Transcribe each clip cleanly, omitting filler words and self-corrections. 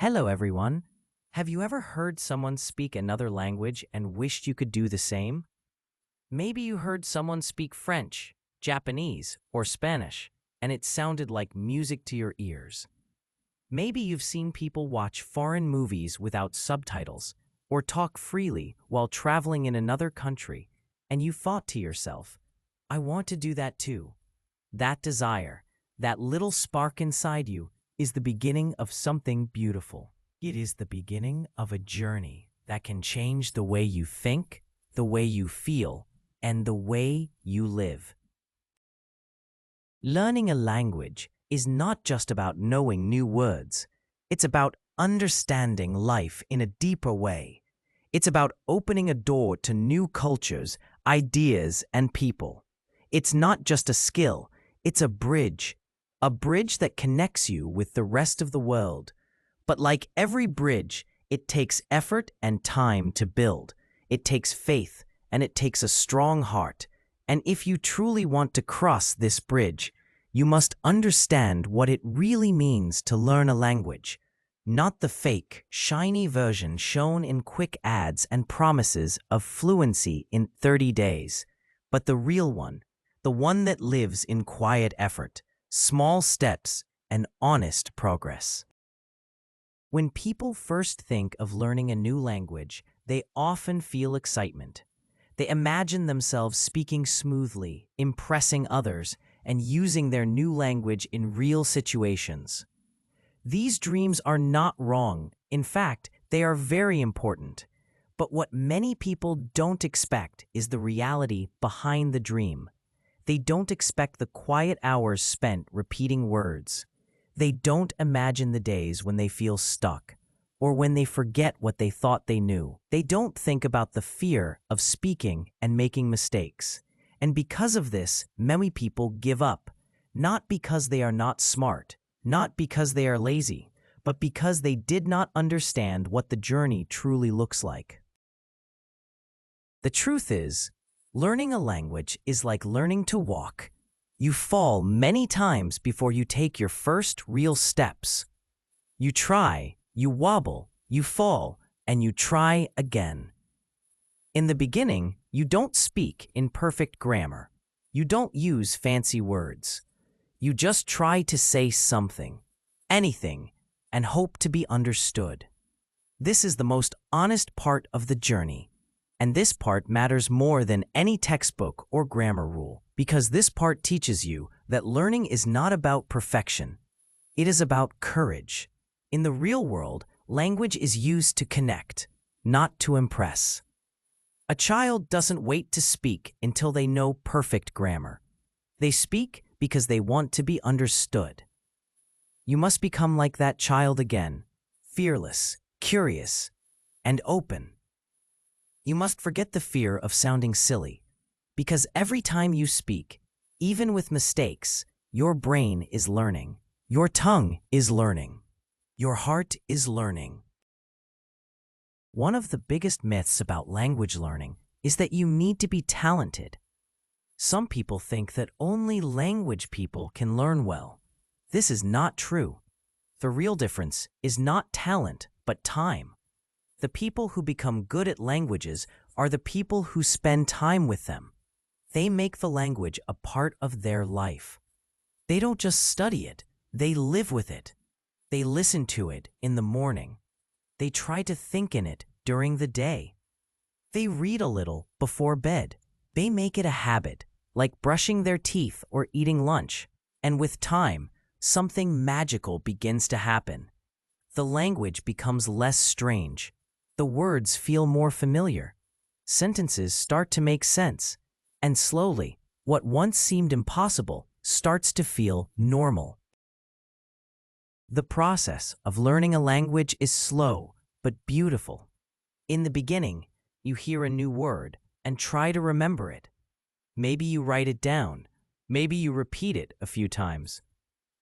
Hello, everyone. Have you ever heard someone speak another language and wished you could do the same? Maybe you heard someone speak French, Japanese, or Spanish, and it sounded like music to your ears. Maybe you've seen people watch foreign movies without subtitles or talk freely while traveling in another country, and you thought to yourself, I want to do that too. That desire, that little spark inside you, is the beginning of something beautiful. It is the beginning of a journey that can change the way you think, the way you feel, and the way you live. Learning a language is not just about knowing new words. It's about understanding life in a deeper way. It's about opening a door to new cultures, ideas, and people. It's not just a skill, it's a bridge that connects you with the rest of the world. But like every bridge, it takes effort and time to build. It takes faith, and it takes a strong heart. And if you truly want to cross this bridge, you must understand what it really means to learn a language, not the fake, shiny version shown in quick ads and promises of fluency in 30 days, but the real one, the one that lives in quiet effort, small steps, and honest progress. When people first think of learning a new language, they often feel excitement. They imagine themselves speaking smoothly, impressing others, and using their new language in real situations. These dreams are not wrong. In fact, they are very important. But what many people don't expect is the reality behind the dream. They don't expect the quiet hours spent repeating words. They don't imagine the days when they feel stuck, or when they forget what they thought they knew. They don't think about the fear of speaking and making mistakes. And because of this, many people give up, not because they are not smart, not because they are lazy, but because they did not understand what the journey truly looks like. The truth is, learning a language is like learning to walk. You fall many times before you take your first real steps. You try, you wobble, you fall, and you try again. In the beginning, you don't speak in perfect grammar. You don't use fancy words. You just try to say something, anything, and hope to be understood. This is the most honest part of the journey. And this part matters more than any textbook or grammar rule, because this part teaches you that learning is not about perfection. It is about courage. In the real world, language is used to connect, not to impress. A child doesn't wait to speak until they know perfect grammar. They speak because they want to be understood. You must become like that child again, fearless, curious, and open. You must forget the fear of sounding silly, because every time you speak, even with mistakes, your brain is learning. Your tongue is learning. Your heart is learning. One of the biggest myths about language learning is that you need to be talented. Some people think that only language people can learn well. This is not true. The real difference is not talent, but time. The people who become good at languages are the people who spend time with them. They make the language a part of their life. They don't just study it, they live with it. They listen to it in the morning. They try to think in it during the day. They read a little before bed. They make it a habit, like brushing their teeth or eating lunch. And with time, something magical begins to happen. The language becomes less strange. The words feel more familiar. Sentences start to make sense. And slowly, what once seemed impossible starts to feel normal. The process of learning a language is slow but beautiful. In the beginning, you hear a new word and try to remember it. Maybe you write it down. Maybe you repeat it a few times.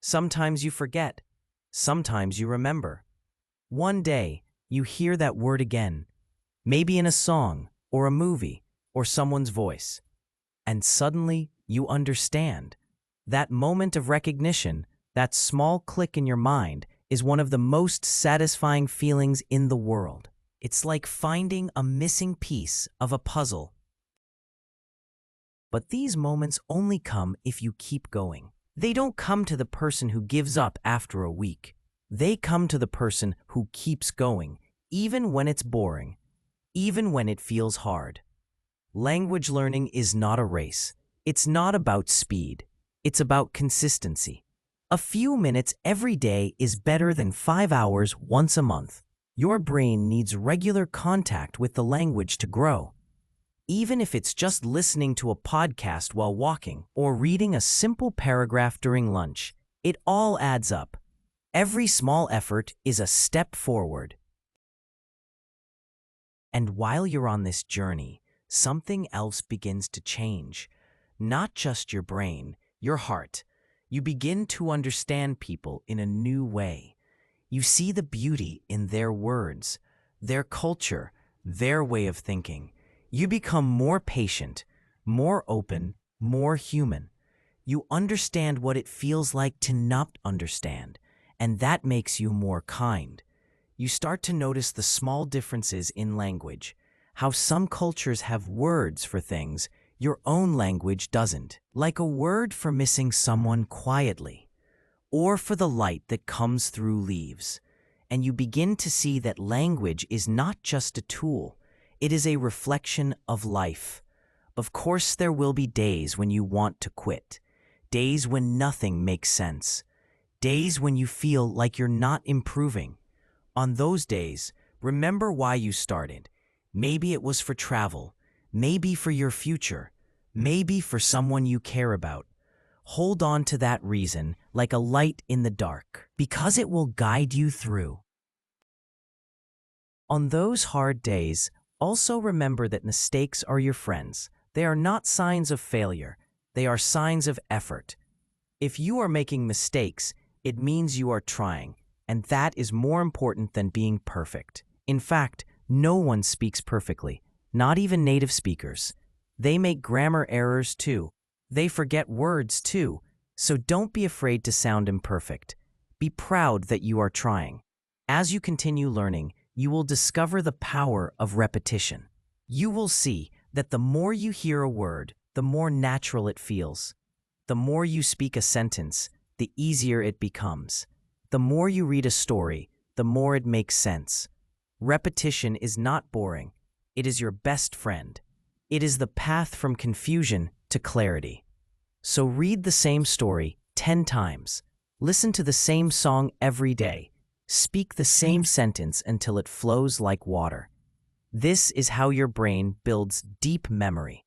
Sometimes you forget. Sometimes you remember. One day, you hear that word again, maybe in a song or a movie or someone's voice. And suddenly, you understand. That moment of recognition, that small click in your mind, is one of the most satisfying feelings in the world. It's like finding a missing piece of a puzzle. But these moments only come if you keep going. They don't come to the person who gives up after a week. They come to the person who keeps going, even when it's boring, even when it feels hard. Language learning is not a race. It's not about speed. It's about consistency. A few minutes every day is better than 5 hours once a month. Your brain needs regular contact with the language to grow. Even if it's just listening to a podcast while walking or reading a simple paragraph during lunch, it all adds up. Every small effort is a step forward. And while you're on this journey, something else begins to change. Not just your brain, your heart. You begin to understand people in a new way. You see the beauty in their words, their culture, their way of thinking. You become more patient, more open, more human. You understand what it feels like to not understand, and that makes you more kind. You start to notice the small differences in language, how some cultures have words for things your own language doesn't, like a word for missing someone quietly, or for the light that comes through leaves. And you begin to see that language is not just a tool, it is a reflection of life. Of course, there will be days when you want to quit, days when nothing makes sense, days when you feel like you're not improving. On those days, remember why you started. Maybe it was for travel, maybe for your future, maybe for someone you care about. Hold on to that reason like a light in the dark, because it will guide you through. On those hard days, also remember that mistakes are your friends. They are not signs of failure. They are signs of effort. If you are making mistakes, it means you are trying, and that is more important than being perfect. In fact, no one speaks perfectly, not even native speakers. They make grammar errors too. They forget words too. So don't be afraid to sound imperfect. Be proud that you are trying. As you continue learning, you will discover the power of repetition. You will see that the more you hear a word, the more natural it feels. The more you speak a sentence, the easier it becomes. The more you read a story, the more it makes sense. Repetition is not boring. It is your best friend. It is the path from confusion to clarity. So read the same story 10 times. Listen to the same song every day. Speak the same sentence until it flows like water. This is how your brain builds deep memory.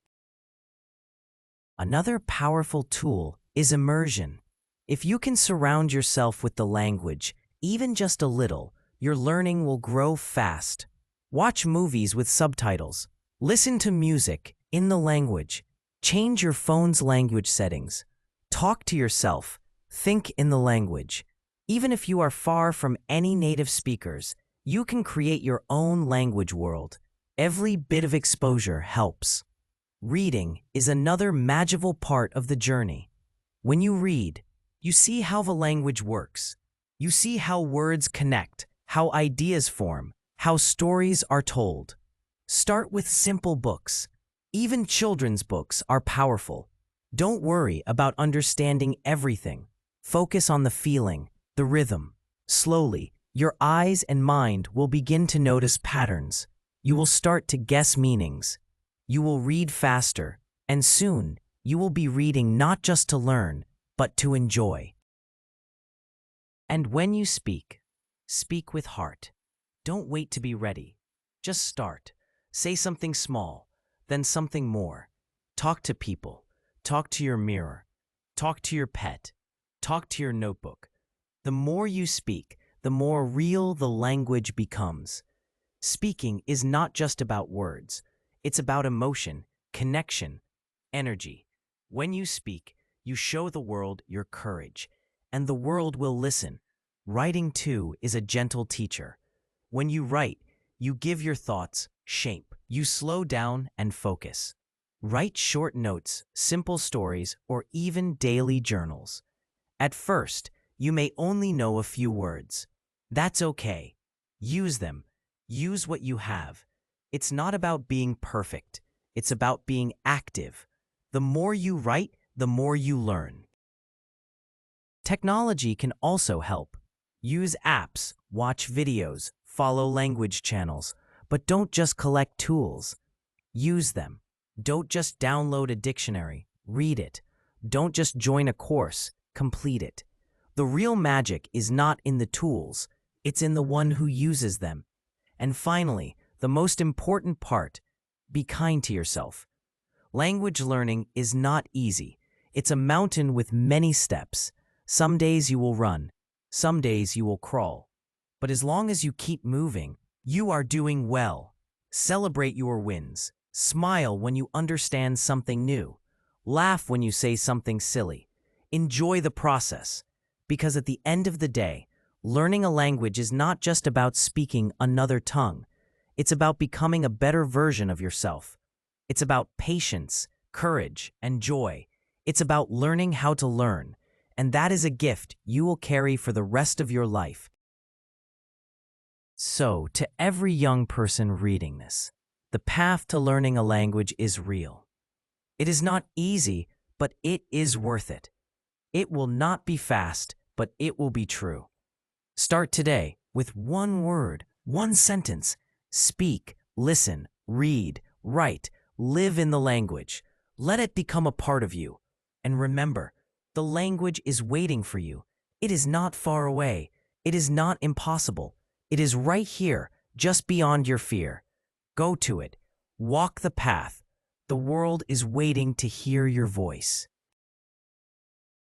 Another powerful tool is immersion. If you can surround yourself with the language, even just a little, your learning will grow fast. Watch movies with subtitles. Listen to music in the language. Change your phone's language settings. Talk to yourself. Think in the language. Even if you are far from any native speakers, you can create your own language world. Every bit of exposure helps. Reading is another magical part of the journey. When you read, you see how the language works. You see how words connect, how ideas form, how stories are told. Start with simple books. Even children's books are powerful. Don't worry about understanding everything. Focus on the feeling, the rhythm. Slowly, your eyes and mind will begin to notice patterns. You will start to guess meanings. You will read faster, and soon, you will be reading not just to learn, but to enjoy. And when you speak, speak with heart. Don't wait to be ready. Just start. Say something small, then something more. Talk to people. Talk to your mirror. Talk to your pet. Talk to your notebook. The more you speak, the more real the language becomes. Speaking is not just about words. It's about emotion, connection, energy. When you speak, you show the world your courage, and the world will listen. Writing, too, is a gentle teacher. When you write, you give your thoughts shape. You slow down and focus. Write short notes, simple stories, or even daily journals. At first, you may only know a few words. That's okay. Use them. Use what you have. It's not about being perfect. It's about being active. The more you write, the more you learn. Technology can also help. Use apps, watch videos, follow language channels, but don't just collect tools. Use them. Don't just download a dictionary, read it. Don't just join a course, complete it. The real magic is not in the tools, it's in the one who uses them. And finally, the most important part, be kind to yourself. Language learning is not easy. It's a mountain with many steps. Some days you will run, some days you will crawl. But as long as you keep moving, you are doing well. Celebrate your wins. Smile when you understand something new. Laugh when you say something silly. Enjoy the process. Because at the end of the day, learning a language is not just about speaking another tongue. It's about becoming a better version of yourself. It's about patience, courage, and joy. It's about learning how to learn. And that is a gift you will carry for the rest of your life. So, to every young person reading this, the path to learning a language is real. It is not easy, but it is worth it. It will not be fast, but it will be true. Start today with one word, one sentence. Speak, listen, read, write, live in the language. Let it become a part of you. And remember, the language is waiting for you. It is not far away. It is not impossible. It is right here, just beyond your fear. Go to it. Walk the path. The world is waiting to hear your voice.